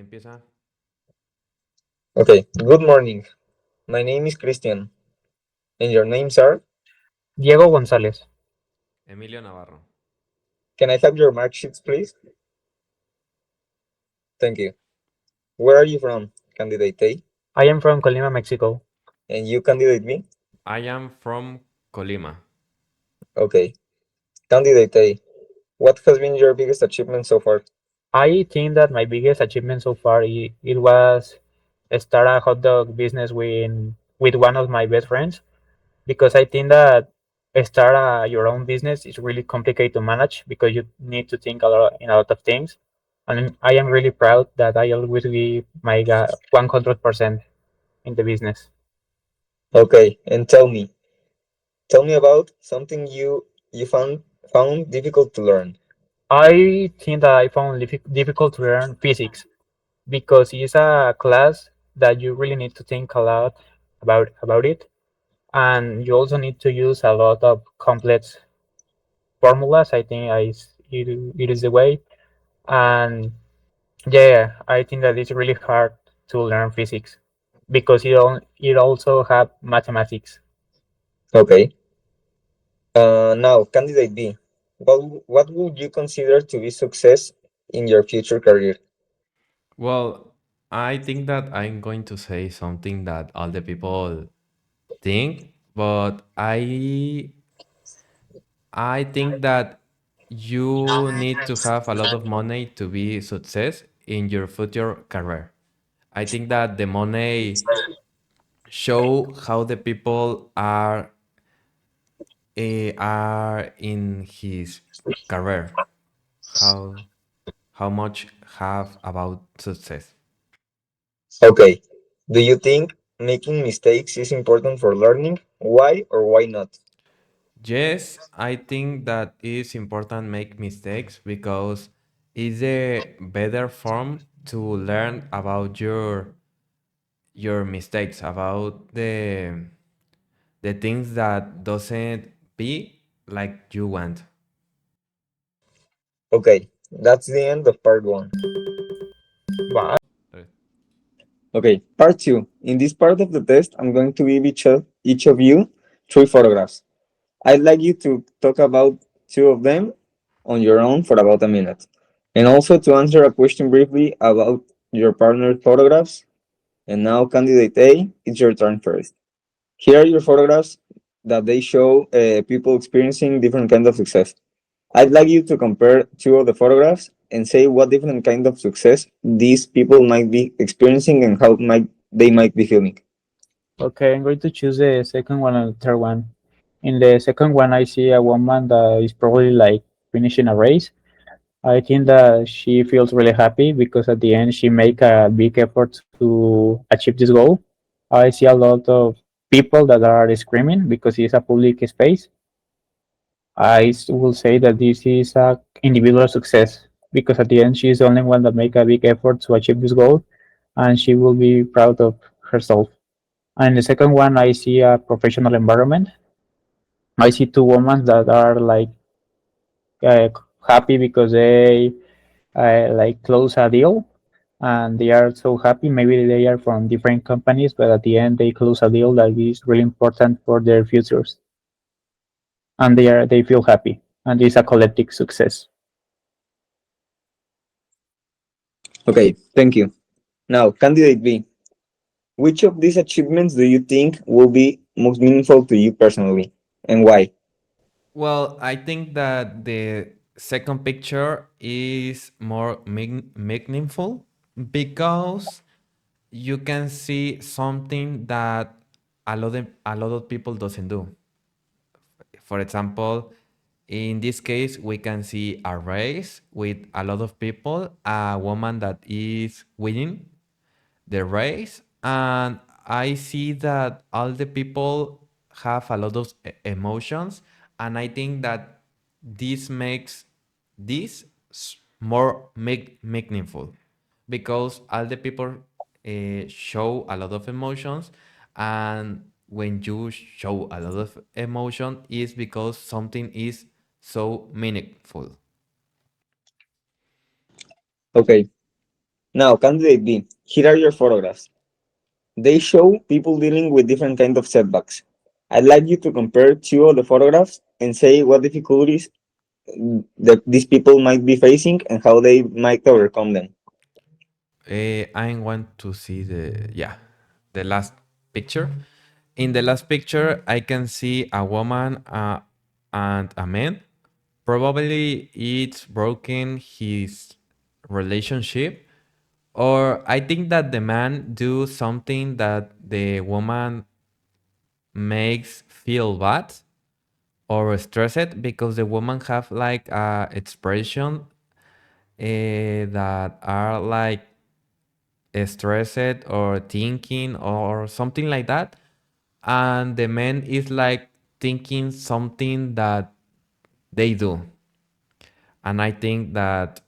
Empieza. Okay, good morning. My name is Christian, and your names are? Diego González. Emilio Navarro. Can I have your mark sheets, please? Thank you. Where are you from, candidate A? I am from Colima, Mexico. And you, candidate B? I am from Colima. Okay. Candidate A, what has been your biggest achievement so far? I think that my biggest achievement so far it was start a hot dog business with one of my best friends because I think that start your own business is really complicated to manage because you need to think a lot of things. And I am really proud that I always give my 100% in the business. Okay, and tell me about something you found difficult to learn. I think that I found difficult to learn physics because it's a class that you really need to think a lot about it, and you also need to use a lot of complex formulas. I think it is the way, and yeah, I think that it's really hard to learn physics because it also have mathematics. Okay. Now, candidate B, what would you consider to be success in your future career? Well, I think that I'm going to say something that all the people think, but I think that you need to have a lot of money to be success in your future career. I think that the money show how the people are in his career. How how much have about success. Okay. Do you think making mistakes is important for learning? Why or why not? Yes, I think that it's important make mistakes because it's a better form to learn about your mistakes, about the things that doesn't be like you want. Okay, that's the end of part one. But Sorry. Okay, part two. In this part of the test, I'm going to give each of you three photographs. I'd like you to talk about two of them on your own for about a minute, and also to answer a question briefly about your partner's photographs. And now, candidate A, it's your turn first. Here are your photographs that they show people experiencing different kinds of success. I'd like you to compare two of the photographs and say what different kind of success these people might be experiencing and how they might be feeling. okay, I'm going to choose the second one and the third one. In the second one, I see a woman that is probably like finishing a race. I think that she feels really happy because at the end she make a big effort to achieve this goal. I see a lot of people that are screaming because it's a public space. Will say that this is a individual success because at the end she's the only one that make a big effort to achieve this goal, and she will be proud of herself. And the second one, I see a professional environment. I see two women that are like uh, happy because they like close a deal and they are so happy. Maybe they are from different companies, but at the end they close a deal that is really important for their futures, and they feel happy, and it's a collective success. Okay, thank you. Now, candidate B, which of these achievements do you think will be most meaningful to you personally and why? Well, I think that the second picture is more meaningful because you can see something that a lot of people doesn't do. For example, in this case, we can see a race with a lot of people, a woman that is winning the race, and I see that all the people have a lot of emotions, and I think that this makes this more meaningful because all the people show a lot of emotions, and when you show a lot of emotion is because something is so meaningful. Okay, Now, candidate B, here are your photographs. They show people dealing with different kind of setbacks. I'd like you to compare two of the photographs and say what difficulties that these people might be facing and how they might overcome them. I want to see the last picture. In the last picture, I can see a woman and a man. Probably it's broken his relationship, or I think that the man do something that the woman makes feel bad or stressed because the woman have like a expression that are like stressed or thinking or something like that, and the man is like thinking something that they do, and I think that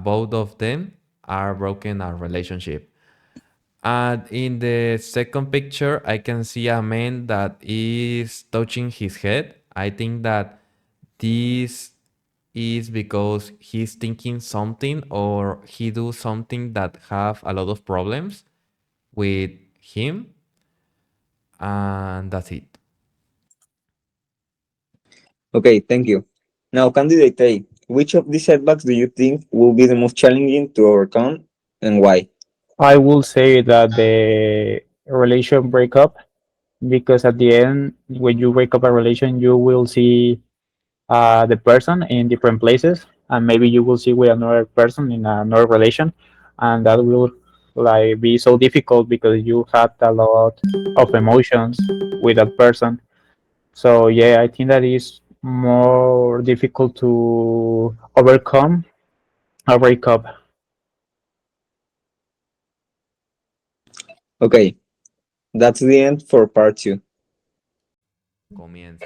both of them are broken a relationship. And in the second picture, I can see a man that is touching his head. I think that this is because he's thinking something or he do something that have a lot of problems with him, and that's it. Okay, thank you. Now, candidate A, which of these setbacks do you think will be the most challenging to overcome and why? I will say that the relation breakup, because at the end, when you break up a relation, you will see the person in different places, and maybe you will see with another person in another relation, and that will like be so difficult because you had a lot of emotions with that person. So yeah, I think that is more difficult to overcome a breakup. Okay, that's the end for part two. Comienza.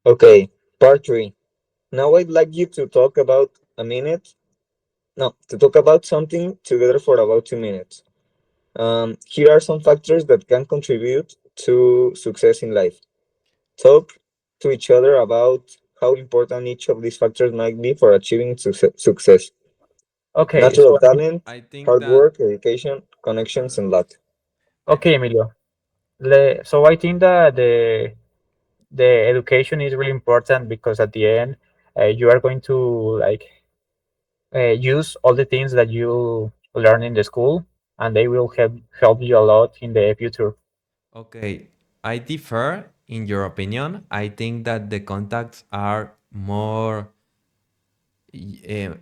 Okay, part three. Now I'd like you to talk about a minute. No, to talk about something together for about 2 minutes. Here are some factors that can contribute to success in life. Talk to each other about how important each of these factors might be for achieving success. Okay, so Natural talent, I think hard that work, education, connections, and luck. okay, Emilio. So I think that the education is really important because at the end, you are going to like use all the things that you learn in the school, and they will help you a lot in the future. okay, I differ in your opinion. I think that the contacts are more uh,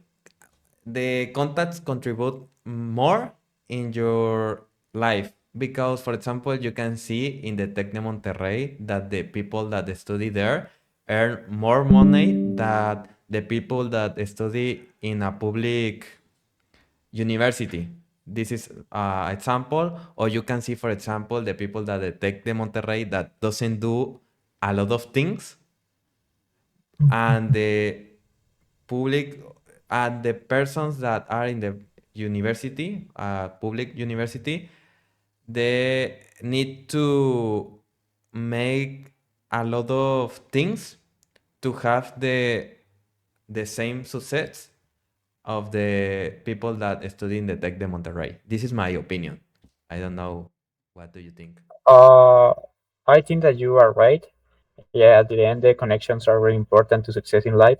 the contacts contribute more in your life because, for example, you can see in the Tec de Monterrey that the people that study there earn more money than the people that study in a public university. This is example, or you can see, for example, the people that the Tec de Monterrey that doesn't do a lot of things, and the public and the persons that are in the university, public university, they need to make a lot of things to have the same success of the people that study in the Tec de Monterrey. This is my opinion. I don't know. What do you think? Uh, I think that you are right. Yeah, at the end, the connections are really important to success in life.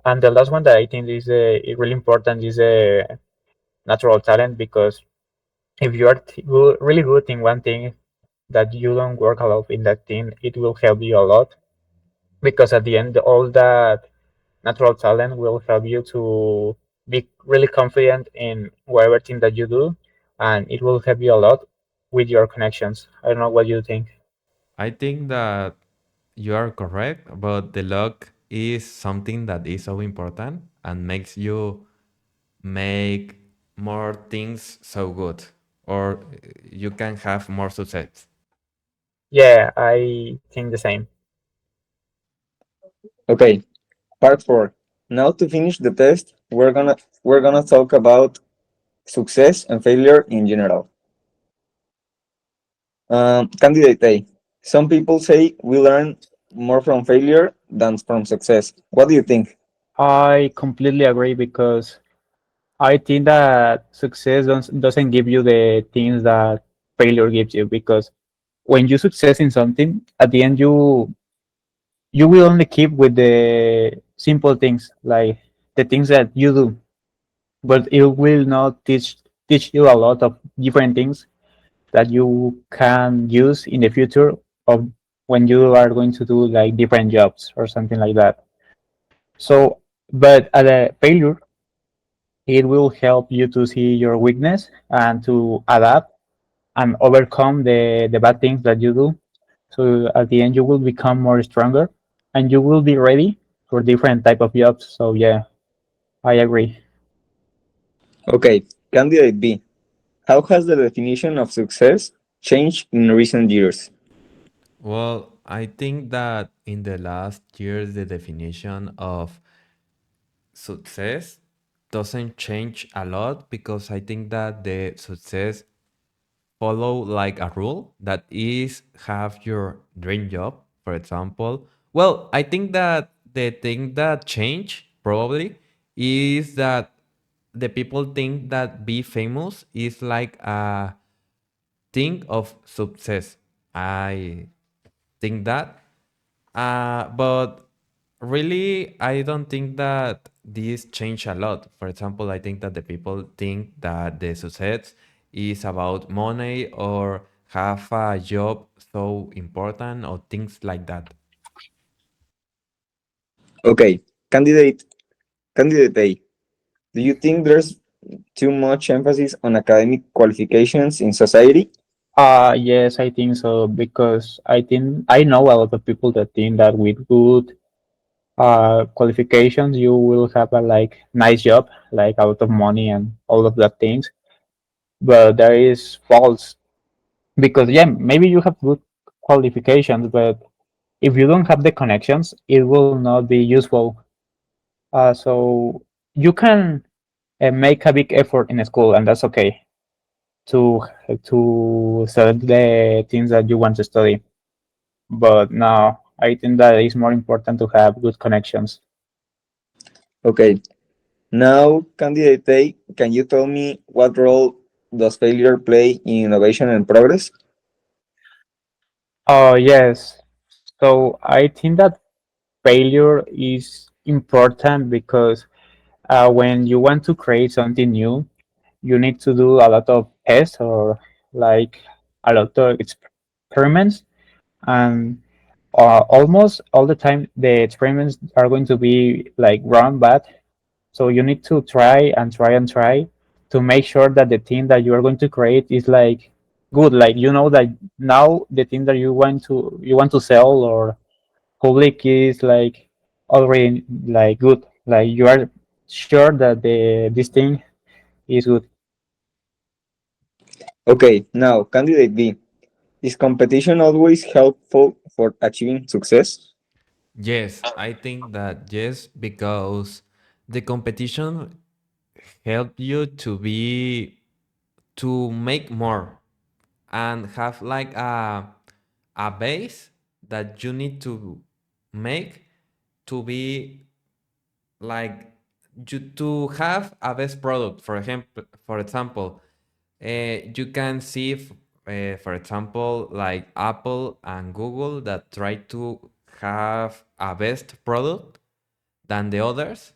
And the last one that I think is really important is natural talent because if you are really good in one thing that you don't work a lot in that thing, it will help you a lot because at the end, all that natural talent will help you to be really confident in whatever thing that you do, and it will help you a lot with your connections. I don't know what you think. I think that you are correct, but the luck is something that is so important and makes you make more things so good, or you can have more success. Yeah, I think the same. Okay, part four. Now to finish the test, we're gonna talk about success and failure in general. Candidate A. Some people say we learn more from failure than from success. What do you think? I completely agree because I think that success doesn't give you the things that failure gives you, because when you success in something, at the end you will only keep with the simple things, like the things that you do, but it will not teach you a lot of different things that you can use in the future of when you are going to do like different jobs or something like that. So, but at a failure, it will help you to see your weakness and to adapt and overcome the bad things that you do. So at the end, you will become more stronger and you will be ready for different type of jobs. So yeah, I agree. Okay, candidate B. How has the definition of success changed in recent years? Well, I think that in the last years, the definition of success doesn't change a lot because I think that the success follow like a rule that is have your dream job, for example. Well, I think that the thing that change probably is that the people think that be famous is like a thing of success. I think that. But really, I don't think that this change a lot. For example, I think that the people think that the success is about money or have a job so important or things like that. Okay, candidate A. Do you think there's too much emphasis on academic qualifications in society? Yes, I think so, because I think I know a lot of people that think that with good qualifications you will have a like nice job, like a lot of money and all of that things. But that is false, because yeah, maybe you have good qualifications, but if you don't have the connections, it will not be useful. So you can make a big effort in school, and that's okay to study the things that you want to study. But no, I think that it's more important to have good connections. Okay, now, candidate A, can you tell me what role does failure play in innovation and progress? Oh yes. So I think that failure is important because when you want to create something new, you need to do a lot of tests or like a lot of experiments, and almost all the time the experiments are going to be like wrong, bad. So you need to try and try and try to make sure that the thing that you are going to create is like good. Like you know that now the thing that you want to sell or public is like already like good. Like you are sure that the this thing is good. Okay, now, candidate B, is competition always helpful for achieving success? Yes, I think that yes, because the competition help you to be to make more and have like a base that you need to make to be like you to have a best product. For example, you can see for example like Apple and Google that try to have a best product than the others,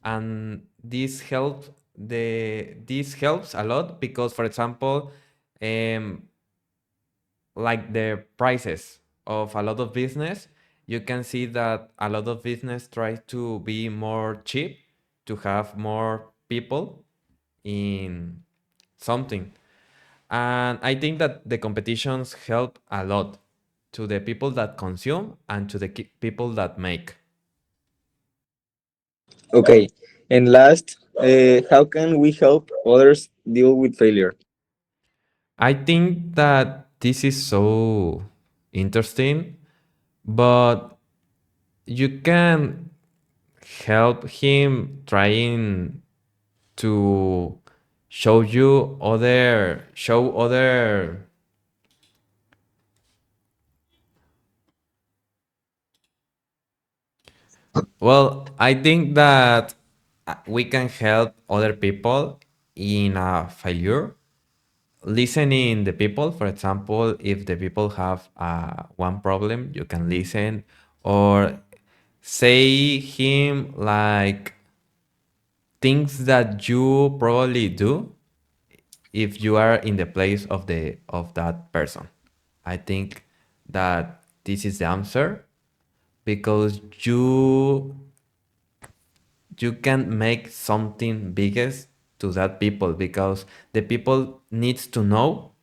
and this helps a lot because for example, um, like the prices of a lot of business, you can see that a lot of business try to be more cheap to have more people in something. And I think that the competitions help a lot to the people that consume and to the people that make. Okay, and last, how can we help others deal with failure? I think that this is so interesting, but you can help him trying to show other. Well, I think that we can help other people in a failure, listening the people. For example, if the people have one problem, you can listen, or say him like things that you probably do if you are in the place of the of that person. I think that this is the answer, because you can make something biggest to that people, because the people needs to know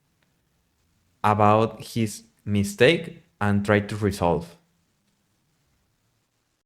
about his mistake and try to resolve.